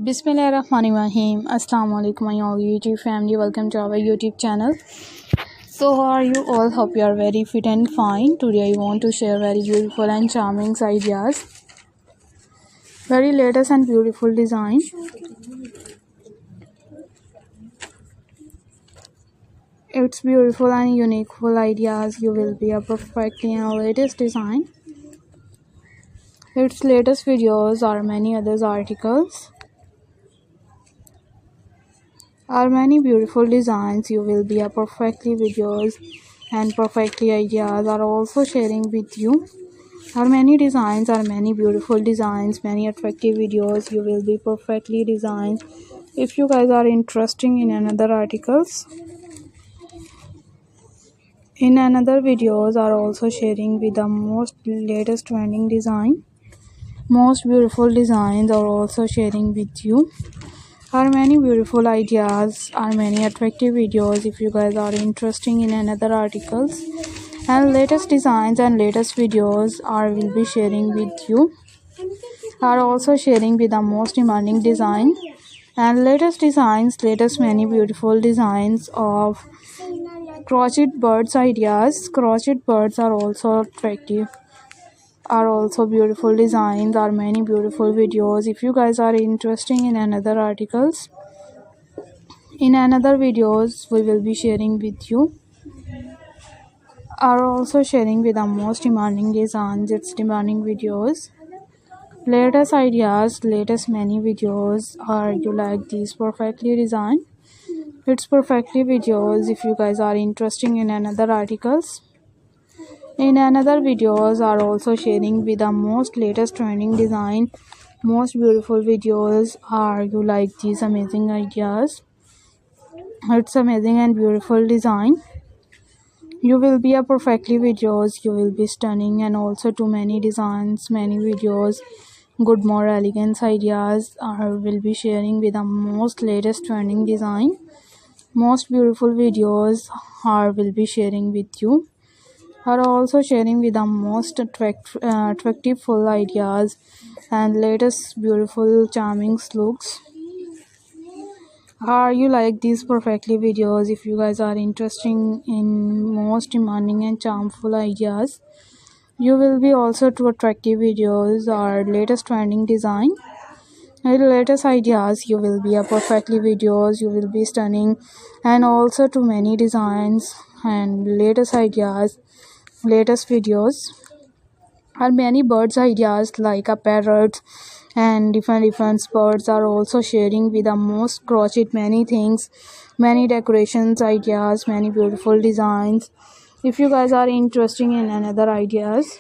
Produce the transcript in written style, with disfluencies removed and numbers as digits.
Bismillahirrahmanirrahim. Assalamu alaikum my all YouTube family. Welcome to our YouTube channel. So how are you all? Hope you are very fit and fine. Today I want to share very beautiful and charming ideas. Very latest and beautiful design. It's beautiful and unique ideas. You will be a perfectly and latest design. Its latest videos or many others articles. Are many beautiful designs. You will be a perfectly videos and perfectly ideas are also sharing with you. Are many designs, are many beautiful designs, many attractive videos. You will be perfectly designed. If you guys are interested in another articles, in another videos are also sharing with the most latest trending design. Most beautiful designs are also sharing with you. Are many beautiful ideas, are many attractive videos. If you guys are interested in another articles and latest designs and latest videos are will be sharing with you. Are also sharing with the most demanding design and latest designs, latest many beautiful designs of crochet birds ideas. Crochet birds are also attractive, are also beautiful designs, are many beautiful videos. If you guys are interested in another articles, in another videos we will be sharing with you. Are also sharing with the most demanding designs, its demanding videos, latest ideas, latest many videos. Are you like these perfectly designed? It's perfectly videos. If you guys are interested in another articles, in another videos are also sharing with the most latest trending design, most beautiful videos. Are you like these amazing ideas? It's amazing and beautiful design. You will be a perfectly videos. You will be stunning and also too many designs, many videos. Good more elegance ideas are will be sharing with the most latest trending design. Most beautiful videos are will be sharing with you. Are also sharing with the most attractive full ideas and latest beautiful charming looks. Are you like these perfectly videos? If you guys are interested in most demanding and charmful ideas, you will be also to attractive videos or latest trending design and latest ideas. You will be a perfectly videos. You will be stunning and also to many designs and latest ideas, latest videos. Are many birds ideas like a parrot and different birds are also sharing with the most crochet many things, many decorations ideas, many beautiful designs. If you guys are interested in another ideas,